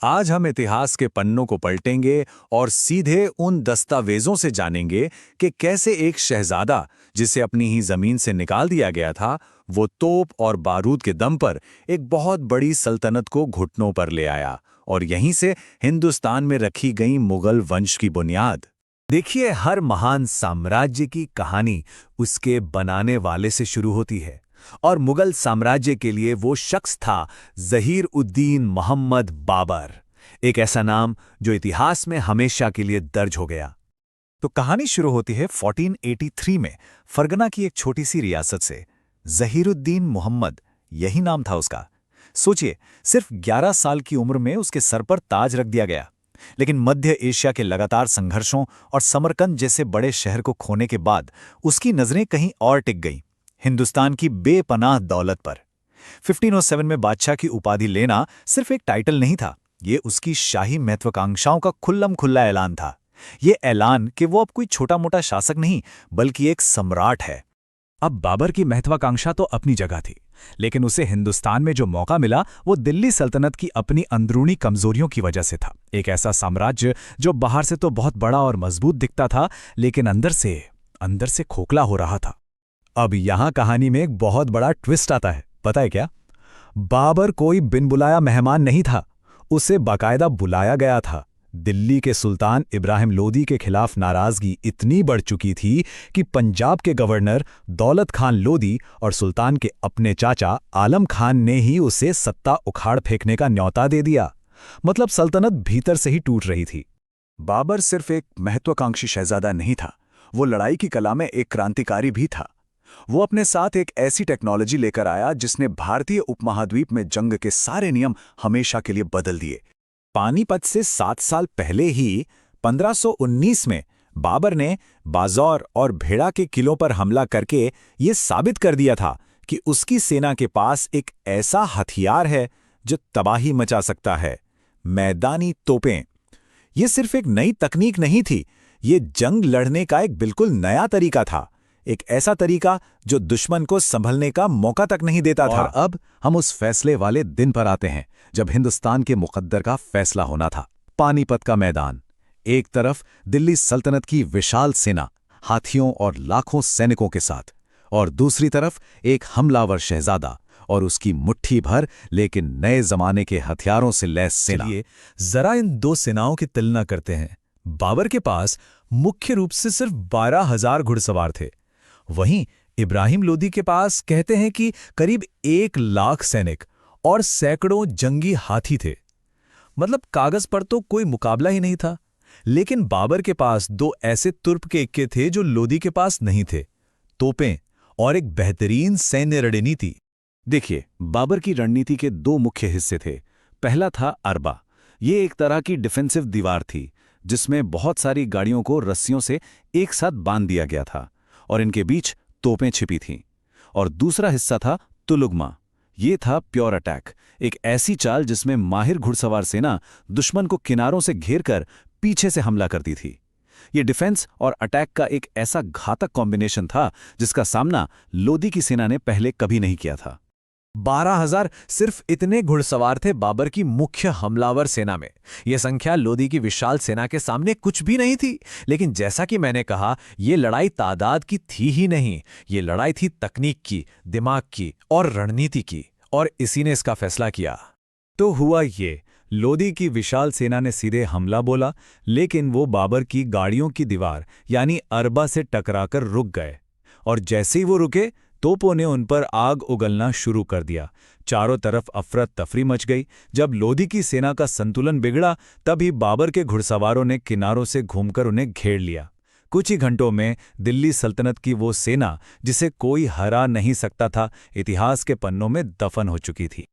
आज हम इतिहास के पन्नों को पलटेंगे और सीधे उन दस्तावेजों से जानेंगे कि कैसे एक शहजादा, जिसे अपनी ही जमीन से निकाल दिया गया था, वो तोप और बारूद के दम पर एक बहुत बड़ी सल्तनत को घुटनों पर ले आया और यहीं से हिंदुस्तान में रखी गई मुगल वंश की बुनियाद। देखिए, हर महान साम्राज्य की कहानी उसके बनाने वाले से शुरू होती है। और मुगल साम्राज्य के लिए वो शख्स था ज़हीर उद्दीन मोहम्मद बाबर, एक ऐसा नाम जो इतिहास में हमेशा के लिए दर्ज हो गया। तो कहानी शुरू होती है 1483 में फरगना की एक छोटी सी रियासत से। ज़हीरुद्दीन मोहम्मद, यही नाम था उसका। सोचिए, सिर्फ 11 साल की उम्र में उसके सर पर ताज रख दिया गया। लेकिन मध्य एशिया के लगातार संघर्षों और समरकंद जैसे बड़े शहर को खोने के बाद उसकी नजरें कहीं और टिक गईं, हिंदुस्तान की बेपनाह दौलत पर। 1507 में बादशाह की उपाधि लेना सिर्फ एक टाइटल नहीं था, ये उसकी शाही महत्वाकांक्षाओं का खुल्लम खुल्ला ऐलान था। ये ऐलान कि वो अब कोई छोटा मोटा शासक नहीं, बल्कि एक सम्राट है। अब बाबर की महत्वाकांक्षा तो अपनी जगह थी, लेकिन उसे हिंदुस्तान में जो मौका मिला वो दिल्ली सल्तनत की अपनी अंदरूनी कमजोरियों की वजह से था। एक ऐसा साम्राज्य जो बाहर से तो बहुत बड़ा और मजबूत दिखता था, लेकिन अंदर से खोखला हो रहा था। अब यहां कहानी में एक बहुत बड़ा ट्विस्ट आता है, पता है क्या? बाबर कोई बिन बुलाया मेहमान नहीं था, उसे बाकायदा बुलाया गया था। दिल्ली के सुल्तान इब्राहिम लोदी के खिलाफ नाराजगी इतनी बढ़ चुकी थी कि पंजाब के गवर्नर दौलत खान लोदी और सुल्तान के अपने चाचा आलम खान ने ही उसे सत्ता उखाड़ फेंकने का न्योता दे दिया। मतलब सल्तनत भीतर से ही टूट रही थी। बाबर सिर्फ एक महत्वाकांक्षी शहजादा नहीं था, वो लड़ाई की कला में एक क्रांतिकारी भी था। वो अपने साथ एक ऐसी टेक्नोलॉजी लेकर आया जिसने भारतीय उपमहाद्वीप में जंग के सारे नियम हमेशा के लिए बदल दिए। पानीपत से 7 साल पहले ही 1519 में बाबर ने बाज़ौर और भेड़ा के किलों पर हमला करके ये साबित कर दिया था कि उसकी सेना के पास एक ऐसा हथियार है जो तबाही मचा सकता है, मैदानी तोपें। ये सिर्फ एक नई तकनीक नहीं थी, ये जंग लड़ने का एक बिल्कुल नया तरीका था, एक ऐसा तरीका जो दुश्मन को संभलने का मौका तक नहीं देता था। और अब हम उस फैसले वाले दिन पर आते हैं जब हिंदुस्तान के मुकद्दर का फैसला होना था। पानीपत का मैदान, एक तरफ दिल्ली सल्तनत की विशाल सेना हाथियों और लाखों सैनिकों के साथ, और दूसरी तरफ एक हमलावर शहजादा और उसकी मुट्ठी भर लेकिन नए जमाने के हथियारों से लैस सेना। चलिए जरा इन दो सेनाओं की तुलना करते हैं। बाबर के पास मुख्य रूप से सिर्फ 12,000 घुड़सवार थे, वहीं इब्राहिम लोदी के पास कहते हैं कि करीब 1 लाख सैनिक और सैकड़ों जंगी हाथी थे। मतलब कागज पर तो कोई मुकाबला ही नहीं था। लेकिन बाबर के पास 2 ऐसे तुर्प के इक्के थे जो लोदी के पास नहीं थे, तोपें और एक बेहतरीन सैन्य रणनीति। देखिए, बाबर की रणनीति के 2 मुख्य हिस्से थे। पहला था अरबा। ये एक तरह की डिफेंसिव दीवार थी जिसमें बहुत सारी गाड़ियों को रस्सियों से एक साथ बांध दिया गया था और इनके बीच तोपें छिपी थीं। और दूसरा हिस्सा था तुलुगमा। ये था प्योर अटैक, एक ऐसी चाल जिसमें माहिर घुड़सवार सेना दुश्मन को किनारों से घेरकर पीछे से हमला करती थी। ये डिफेंस और अटैक का एक ऐसा घातक कॉम्बिनेशन था जिसका सामना लोदी की सेना ने पहले कभी नहीं किया था। 12,000 सिर्फ इतने घुड़सवार थे बाबर की मुख्य हमलावर सेना में। यह संख्या लोदी की विशाल सेना के सामने कुछ भी नहीं थी। लेकिन जैसा कि मैंने कहा, यह लड़ाई तादाद की थी ही नहीं, ये लड़ाई थी तकनीक की, दिमाग की और रणनीति की, और इसी ने इसका फैसला किया। तो हुआ ये, लोदी की विशाल सेना ने सीधे हमला बोला, लेकिन वो बाबर की गाड़ियों की दीवार यानी अरबा से टकराकर रुक गए। और जैसे ही वो रुके, तोपों ने उन पर आग उगलना शुरू कर दिया। चारों तरफ अफरत तफरी मच गई। जब लोदी की सेना का संतुलन बिगड़ा, तभी बाबर के घुड़सवारों ने किनारों से घूमकर उन्हें घेर लिया। कुछ ही घंटों में दिल्ली सल्तनत की वो सेना जिसे कोई हरा नहीं सकता था, इतिहास के पन्नों में दफन हो चुकी थी।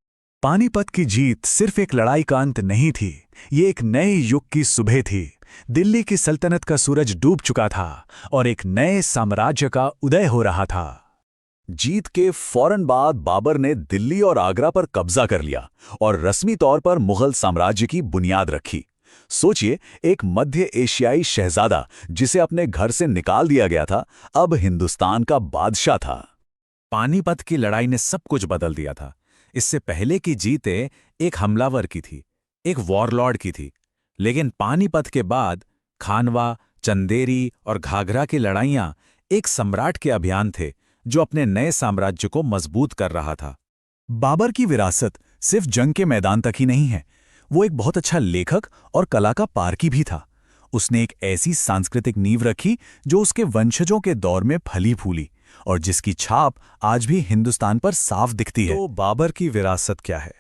पानीपत की जीत सिर्फ एक लड़ाई का अंत नहीं थी, ये एक नए युग की सुबह थी। दिल्ली की सल्तनत का सूरज डूब चुका था और एक नए साम्राज्य का उदय हो रहा था। जीत के फौरन बाद बाबर ने दिल्ली और आगरा पर कब्जा कर लिया और रस्मी तौर पर मुगल साम्राज्य की बुनियाद रखी। सोचिए, एक मध्य एशियाई शहजादा जिसे अपने घर से निकाल दिया गया था, अब हिंदुस्तान का बादशाह था। पानीपत की लड़ाई ने सब कुछ बदल दिया था। इससे पहले की जीतें एक हमलावर की थी, एक वॉरलॉर्ड की थी। लेकिन पानीपत के बाद खानवा, चंदेरी और घाघरा की लड़ाइयां एक सम्राट के अभियान थे जो अपने नए साम्राज्य को मजबूत कर रहा था। बाबर की विरासत सिर्फ जंग के मैदान तक ही नहीं है, वो एक बहुत अच्छा लेखक और कला का पारखी भी था। उसने एक ऐसी सांस्कृतिक नींव रखी जो उसके वंशजों के दौर में फली फूली और जिसकी छाप आज भी हिंदुस्तान पर साफ दिखती है। तो बाबर की विरासत क्या है?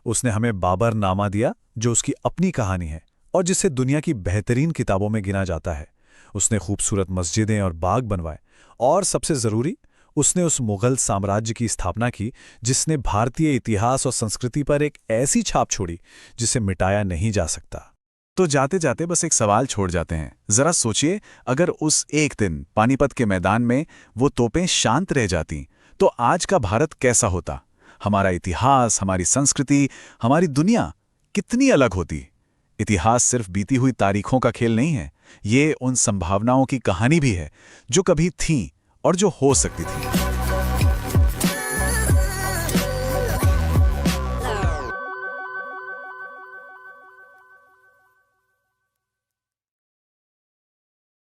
उसने हमें बाबर नामा दिया, जो उसकी अपनी कहानी है और जिसे दुनिया की बेहतरीन किताबों में गिना जाता है। उसने खूबसूरत मस्जिदें और बाग बनवाए और सबसे ज़रूरी, उसने उस मुगल साम्राज्य की स्थापना की जिसने भारतीय इतिहास और संस्कृति पर एक ऐसी छाप छोड़ी जिसे मिटाया नहीं जा सकता। तो जाते जाते बस एक सवाल छोड़ जाते हैं। जरा सोचिए, अगर उस एक दिन पानीपत के मैदान में वो तोपें शांत रह जाती तो आज का भारत कैसा होता? हमारा इतिहास, हमारी संस्कृति, हमारी दुनिया कितनी अलग होती? इतिहास सिर्फ बीती हुई तारीखों का खेल नहीं है, ये उन संभावनाओं की कहानी भी है जो कभी थीं और जो हो सकती थी।